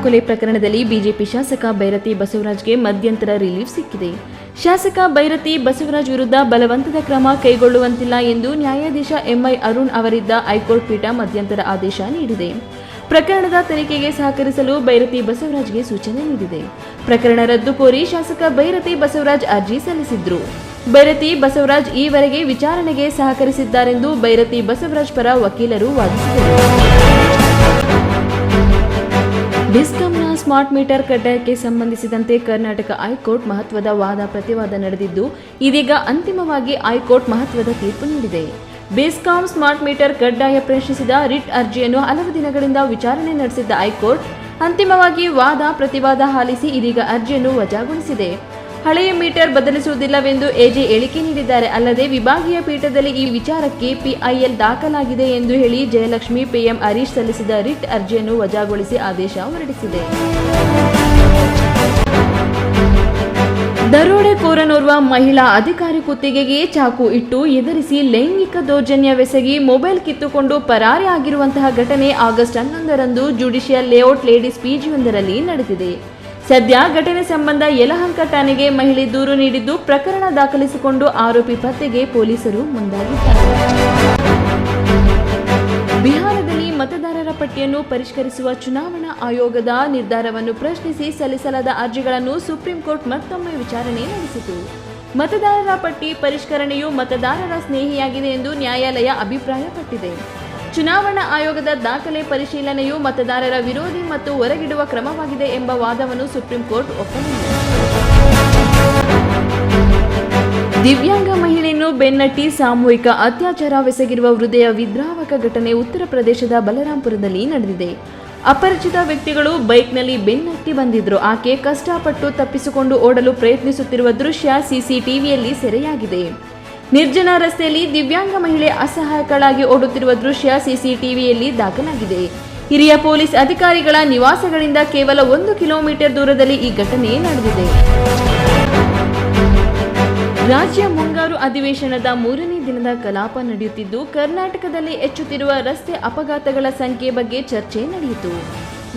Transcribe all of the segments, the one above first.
ಕೊಲೆ ಪ್ರಕರಣದಲ್ಲಿ ಬಿಜೆಪಿ ಶಾಸಕ ಬೈರತಿ ಬಸವರಾಜ್ಗೆ ಮಧ್ಯಂತರ ರಿಲೀಫ್ ಸಿಕ್ಕಿದೆ. ಶಾಸಕ ಬೈರತಿ ಬಸವರಾಜ್ ವಿರುದ್ಧ ಬಲವಂತದ ಕ್ರಮ ಕೈಗೊಳ್ಳುವಂತಿಲ್ಲ ಎಂದು ನ್ಯಾಯಾಧೀಶ ಎಂಐ ಅರುಣ್ ಅವರಿದ್ದ ಹೈಕೋರ್ಟ್ ಪೀಠ ಮಧ್ಯಂತರ ಆದೇಶ ನೀಡಿದೆ. ಪ್ರಕರಣದ ತನಿಖೆಗೆ ಸಹಕರಿಸಲು ಬೈರತಿ ಬಸವರಾಜ್ಗೆ ಸೂಚನೆ ನೀಡಿದೆ. ಪ್ರಕರಣ ರದ್ದು ಕೋರಿ ಶಾಸಕ ಬೈರತಿ ಬಸವರಾಜ್ ಅರ್ಜಿ ಸಲ್ಲಿಸಿದ್ರು. ಬೈರತಿ ಬಸವರಾಜ್ ಈವರೆಗೆ ವಿಚಾರಣೆಗೆ ಸಹಕರಿಸಿದ್ದಾರೆಂದು ಬೈರತಿ ಬಸವರಾಜ್ ಪರ ವಕೀಲರು ವಾದಿಸಿದರು. ಬೆಸ್ಕಾಂನ ಸ್ಮಾರ್ಟ್ ಮೀಟರ್ ಕಡ್ಡಾಯಕ್ಕೆ ಸಂಬಂಧಿಸಿದಂತೆ ಕರ್ನಾಟಕ ಹೈಕೋರ್ಟ್ ಮಹತ್ವದ ವಾದ ಪ್ರತಿವಾದ ನಡೆದಿದ್ದು, ಇದೀಗ ಅಂತಿಮವಾಗಿ ಹೈಕೋರ್ಟ್ ಮಹತ್ವದ ತೀರ್ಪು ನೀಡಿದೆ. ಬೆಸ್ಕಾಂ ಸ್ಮಾರ್ಟ್ ಮೀಟರ್ ಕಡ್ಡಾಯ ಪ್ರಶ್ನಿಸಿದ ರಿಟ್ ಅರ್ಜಿಯನ್ನು ಹಲವು ದಿನಗಳಿಂದ ವಿಚಾರಣೆ ನಡೆಸಿದ್ದ ಹೈಕೋರ್ಟ್ ಅಂತಿಮವಾಗಿ ವಾದ ಪ್ರತಿವಾದ ಆಲಿಸಿ ಇದೀಗ ಅರ್ಜಿಯನ್ನು ವಜಾಗೊಳಿಸಿದೆ. ಹಳೆಯ ಮೀಟರ್ ಬದಲಿಸುವುದಿಲ್ಲವೆಂದು ಎಜೆ ಹೇಳಿಕೆ ನೀಡಿದ್ದಾರೆ. ಅಲ್ಲದೆ ವಿಭಾಗೀಯ ಪೀಠದಲ್ಲಿ ಈ ವಿಚಾರಕ್ಕೆ ಪಿಐಎಲ್ ದಾಖಲಾಗಿದೆ ಎಂದು ಹೇಳಿ ಜಯಲಕ್ಷ್ಮಿ ಪಿಎಂ ಹರೀಶ್ ಸಲ್ಲಿಸಿದ ರಿಟ್ ಅರ್ಜಿಯನ್ನು ವಜಾಗೊಳಿಸಿ ಆದೇಶ ಹೊರಡಿಸಿದೆ. ದರೋಡೆಕೋರನೋರ್ವ ಮಹಿಳಾ ಅಧಿಕಾರಿ ಕುತ್ತಿಗೆಗೆ ಚಾಕು ಇಟ್ಟು ಎದುರಿಸಿ ಲೈಂಗಿಕ ದೌರ್ಜನ್ಯವೆಸಗಿ ಮೊಬೈಲ್ ಕಿತ್ತುಕೊಂಡು ಪರಾರಿ ಆಗಿರುವಂತಹ ಘಟನೆ ಆಗಸ್ಟ್ 11ರಂದು ಜುಡಿಷಿಯಲ್ ಲೇಔಟ್ ಲೇಡೀಸ್ ಪಿಜಿಯೊಂದರಲ್ಲಿ ನಡೆದಿದೆ. ಸದ್ಯ ಘಟನೆ ಸಂಬಂಧ ಯಲಹಂಕ ಠಾಣೆಗೆ ಮಹಿಳೆ ದೂರು ನೀಡಿದ್ದು, ಪ್ರಕರಣ ದಾಖಲಿಸಿಕೊಂಡು ಆರೋಪಿ ಪತ್ತೆಗೆ ಪೊಲೀಸರು ಮುಂದಾಗಿದ್ದಾರೆ. ಬಿಹಾರದಲ್ಲಿ ಮತದಾರರ ಪಟ್ಟಿಯನ್ನು ಪರಿಷ್ಕರಿಸುವ ಚುನಾವಣಾ ಆಯೋಗದ ನಿರ್ಧಾರವನ್ನು ಪ್ರಶ್ನಿಸಿ ಸಲ್ಲಿಸಲಾದ ಅರ್ಜಿಗಳನ್ನು ಸುಪ್ರೀಂ ಕೋರ್ಟ್ ಮತ್ತೊಮ್ಮೆ ವಿಚಾರಣೆ ನಡೆಸಿತು. ಮತದಾರರ ಪಟ್ಟಿ ಪರಿಷ್ಕರಣೆಯು ಮತದಾರರ ಸ್ನೇಹಿಯಾಗಿದೆ ಎಂದು ನ್ಯಾಯಾಲಯ ಅಭಿಪ್ರಾಯಪಟ್ಟಿದೆ. ಚುನಾವಣಾ ಆಯೋಗದ ದಾಖಲೆ ಪರಿಶೀಲನೆಯು ಮತದಾರರ ವಿರೋಧಿ ಮತ್ತು ಹೊರಗಿಡುವ ಕ್ರಮವಾಗಿದೆ ಎಂಬ ವಾದವನ್ನು ಸುಪ್ರೀಂ ಕೋರ್ಟ್ ಒಪ್ಪಲಿಲ್ಲ. ದಿವ್ಯಾಂಗ ಮಹಿಳೆಯನ್ನು ಬೆನ್ನಟ್ಟಿ ಸಾಮೂಹಿಕ ಅತ್ಯಾಚಾರವೆಸಗಿರುವ ಹೃದಯ ವಿದ್ರಾವಕ ಘಟನೆ ಉತ್ತರ ಪ್ರದೇಶದ ಬಲರಾಂಪುರದಲ್ಲಿ ನಡೆದಿದೆ. ಅಪರಿಚಿತ ವ್ಯಕ್ತಿಗಳು ಬೈಕ್ನಲ್ಲಿ ಬೆನ್ನಟ್ಟಿ ಬಂದಿದ್ರು. ಆಕೆ ಕಷ್ಟಪಟ್ಟು ತಪ್ಪಿಸಿಕೊಂಡು ಓಡಲು ಪ್ರಯತ್ನಿಸುತ್ತಿರುವ ದೃಶ್ಯ ಸಿಸಿಟಿವಿಯಲ್ಲಿ ಸೆರೆಯಾಗಿದೆ. ನಿರ್ಜನ ರಸ್ತೆಯಲ್ಲಿ ದಿವ್ಯಾಂಗ ಮಹಿಳೆ ಅಸಹಾಯಕಳಾಗಿ ಓಡುತ್ತಿರುವ ದೃಶ್ಯ ಸಿಸಿಟಿವಿಯಲ್ಲಿ ದಾಖಲಾಗಿದೆ. ಹಿರಿಯ ಪೊಲೀಸ್ ಅಧಿಕಾರಿಗಳ ನಿವಾಸಗಳಿಂದ ಕೇವಲ 1 ಕಿಲೋಮೀಟರ್ ದೂರದಲ್ಲಿ ಈ ಘಟನೆ ನಡೆದಿದೆ. ರಾಜ್ಯ ಮುಂಗಾರು ಅಧಿವೇಶನದ 3ನೇ ದಿನದ ಕಲಾಪ ನಡೆಯುತ್ತಿದ್ದು, ಕರ್ನಾಟಕದಲ್ಲಿ ಹೆಚ್ಚುತ್ತಿರುವ ರಸ್ತೆ ಅಪಘಾತಗಳ ಸಂಖ್ಯೆ ಬಗ್ಗೆ ಚರ್ಚೆ ನಡೆಯಿತು.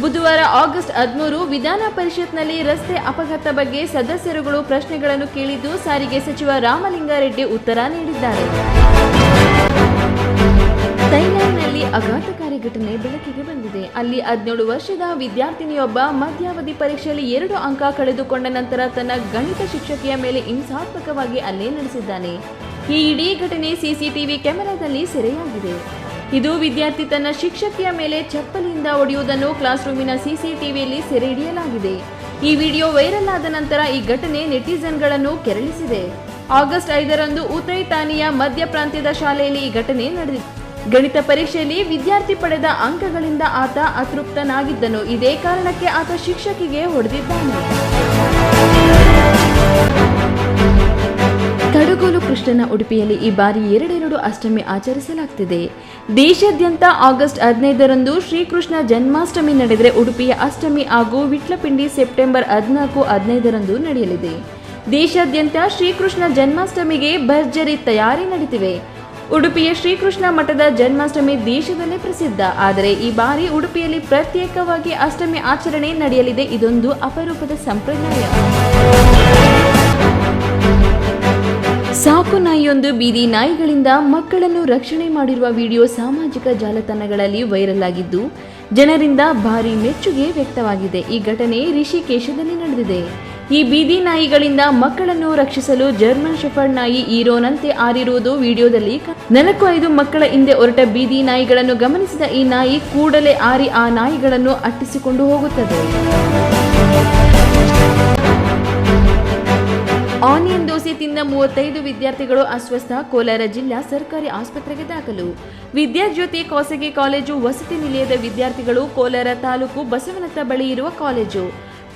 ಬುಧವಾರ ಆಗಸ್ಟ್ 13 ವಿಧಾನ ಪರಿಷತ್ನಲ್ಲಿ ರಸ್ತೆ ಅಪಘಾತ ಬಗ್ಗೆ ಸದಸ್ಯರುಗಳು ಪ್ರಶ್ನೆಗಳನ್ನು ಕೇಳಿದ್ದು, ಸಾರಿಗೆ ಸಚಿವ ರಾಮಲಿಂಗಾರೆಡ್ಡಿ ಉತ್ತರ ನೀಡಿದ್ದಾರೆ. ಥೈಲ್ಯಾಂಡ್ನಲ್ಲಿ ಆಘಾತಕಾರಿ ಘಟನೆ ಬೆಳಕಿಗೆ ಬಂದಿದೆ. ಅಲ್ಲಿ 17 ವರ್ಷದ ವಿದ್ಯಾರ್ಥಿನಿಯೊಬ್ಬ ಮಧ್ಯಾವಧಿ ಪರೀಕ್ಷೆಯಲ್ಲಿ 2 ಅಂಕ ಕಳೆದುಕೊಂಡ ನಂತರ ತನ್ನ ಗಣಿತ ಶಿಕ್ಷಕಿಯ ಮೇಲೆ ಹಿಂಸಾತ್ಮಕವಾಗಿ ಹಲ್ಲೆ ನಡೆಸಿದ್ದಾನೆ. ಈ ಇಡೀ ಘಟನೆ ಸಿಸಿಟಿವಿ ಕ್ಯಾಮೆರಾದಲ್ಲಿ ಸೆರೆಯಾಗಿದೆ. ಇದು ವಿದ್ಯಾರ್ಥಿ ತನ್ನ ಶಿಕ್ಷಕಿಯ ಮೇಲೆ ಚಪ್ಪಲಿಯಿಂದ ಹೊಡೆಯುವುದನ್ನು ಕ್ಲಾಸ್ ರೂಮಿನ ಸಿಸಿಟಿವಿಯಲ್ಲಿ ಸೆರೆ ಹಿಡಿಯಲಾಗಿದೆ. ಈ ವಿಡಿಯೋ ವೈರಲ್ ಆದ ನಂತರ ಈ ಘಟನೆ ನೆಟಿಸನ್ಗಳನ್ನು ಕೆರಳಿಸಿದೆ. ಆಗಸ್ಟ್ 5ರಂದು ಉತೈ ತಾನಿಯ ಮಧ್ಯ ಪ್ರಾಂತ್ಯದ ಶಾಲೆಯಲ್ಲಿ ಈ ಘಟನೆ ನಡೆದಿದೆ. ಗಣಿತ ಪರೀಕ್ಷೆಯಲ್ಲಿ ವಿದ್ಯಾರ್ಥಿ ಪಡೆದ ಅಂಕಗಳಿಂದ ಆತ ಅತೃಪ್ತನಾಗಿದ್ದನು. ಇದೇ ಕಾರಣಕ್ಕೆ ಆತ ಶಿಕ್ಷಕಿಗೆ ಹೊಡೆದಿದ್ದಾನೆ. ಕಡಗೋಲು ಕೃಷ್ಣನ ಉಡುಪಿಯಲ್ಲಿ ಈ ಬಾರಿ 2 ಅಷ್ಟಮಿ ಆಚರಿಸಲಾಗುತ್ತಿದೆ. ದೇಶಾದ್ಯಂತ ಆಗಸ್ಟ್ 15ರಂದು ಶ್ರೀಕೃಷ್ಣ ಜನ್ಮಾಷ್ಟಮಿ ನಡೆದರೆ, ಉಡುಪಿಯ ಅಷ್ಟಮಿ ಹಾಗೂ ವಿಟ್ಲಪಿಂಡಿ ಸೆಪ್ಟೆಂಬರ್ 14, 15ರಂದು ನಡೆಯಲಿದೆ. ದೇಶಾದ್ಯಂತ ಶ್ರೀಕೃಷ್ಣ ಜನ್ಮಾಷ್ಟಮಿಗೆ ಭರ್ಜರಿ ತಯಾರಿ ನಡೆದಿವೆ. ಉಡುಪಿಯ ಶ್ರೀಕೃಷ್ಣ ಮಠದ ಜನ್ಮಾಷ್ಟಮಿ ದೇಶದಲ್ಲೇ ಪ್ರಸಿದ್ಧ. ಆದರೆ ಈ ಬಾರಿ ಉಡುಪಿಯಲ್ಲಿ ಪ್ರತ್ಯೇಕವಾಗಿ ಅಷ್ಟಮಿ ಆಚರಣೆ ನಡೆಯಲಿದೆ. ಇದೊಂದು ಅಪರೂಪದ ಸಂಪ್ರದಾಯ. ಸಾಕು ನಾಯಿಯೊಂದು ಬೀದಿ ನಾಯಿಗಳಿಂದ ಮಕ್ಕಳನ್ನು ರಕ್ಷಣೆ ಮಾಡಿರುವ ವಿಡಿಯೋ ಸಾಮಾಜಿಕ ಜಾಲತಾಣಗಳಲ್ಲಿ ವೈರಲ್ ಆಗಿದ್ದು, ಜನರಿಂದ ಭಾರಿ ಮೆಚ್ಚುಗೆ ವ್ಯಕ್ತವಾಗಿದೆ. ಈ ಘಟನೆ ರಿಷಿಕೇಶದಲ್ಲಿ ನಡೆದಿದೆ. ಈ ಬೀದಿ ನಾಯಿಗಳಿಂದ ಮಕ್ಕಳನ್ನು ರಕ್ಷಿಸಲು ಜರ್ಮನ್ ಶೆಫರ್ಡ್ ನಾಯಿ ಹೀರೋನಂತೆ ಆರಿರುವುದು ವಿಡಿಯೋದಲ್ಲಿ 4-5 ಮಕ್ಕಳ ಹಿಂದೆ ಹೊರಟ ಬೀದಿ ನಾಯಿಗಳನ್ನು ಗಮನಿಸಿದ ಈ ನಾಯಿ ಕೂಡಲೇ ಆರಿ ಆ ನಾಯಿಗಳನ್ನು ಅಟ್ಟಿಸಿಕೊಂಡು ಹೋಗುತ್ತದೆ. ಆನಿಯನ್ ದೋಸೆ ತಿಂದ 35 ವಿದ್ಯಾರ್ಥಿಗಳು ಅಸ್ವಸ್ಥ. ಕೋಲಾರ ಜಿಲ್ಲಾ ಸರ್ಕಾರಿ ಆಸ್ಪತ್ರೆಗೆ ದಾಖಲು. ವಿದ್ಯಾಜ್ಯೋತಿ ಖಾಸಗಿ ಕಾಲೇಜು ವಸತಿ ನಿಲಯದ ವಿದ್ಯಾರ್ಥಿಗಳು ಕೋಲಾರ ತಾಲೂಕು ಬಸವನತ್ತ ಬಳಿ ಇರುವ ಕಾಲೇಜು.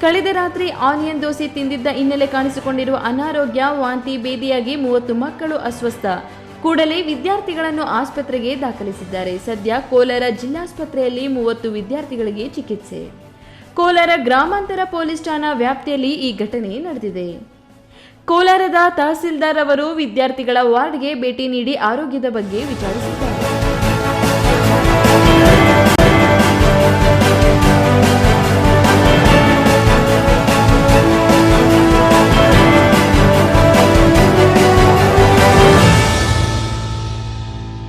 ಕಳೆದ ರಾತ್ರಿ ಆನಿಯನ್ ದೋಸೆ ತಿಂದಿದ್ದ ಹಿನ್ನೆಲೆ ಕಾಣಿಸಿಕೊಂಡಿರುವ ಅನಾರೋಗ್ಯ, ವಾಂತಿ ಭೇದಿಯಾಗಿ 30 ಮಕ್ಕಳು ಅಸ್ವಸ್ಥ. ಕೂಡಲೇ ವಿದ್ಯಾರ್ಥಿಗಳನ್ನು ಆಸ್ಪತ್ರೆಗೆ ದಾಖಲಿಸಿದ್ದಾರೆ. ಸದ್ಯ ಕೋಲಾರ ಜಿಲ್ಲಾಸ್ಪತ್ರೆಯಲ್ಲಿ 30 ವಿದ್ಯಾರ್ಥಿಗಳಿಗೆ ಚಿಕಿತ್ಸೆ. ಕೋಲಾರ ಗ್ರಾಮಾಂತರ ಪೊಲೀಸ್ ಠಾಣಾ ವ್ಯಾಪ್ತಿಯಲ್ಲಿ ಈ ಘಟನೆ ನಡೆದಿದೆ. ಕೋಲಾರದ ತಹಸೀಲ್ದಾರ್ ಅವರು ವಿದ್ಯಾರ್ಥಿಗಳ ವಾರ್ಡ್ಗೆ ಭೇಟಿ ನೀಡಿ ಆರೋಗ್ಯದ ಬಗ್ಗೆ ವಿಚಾರಿಸಿದ್ದಾರೆ.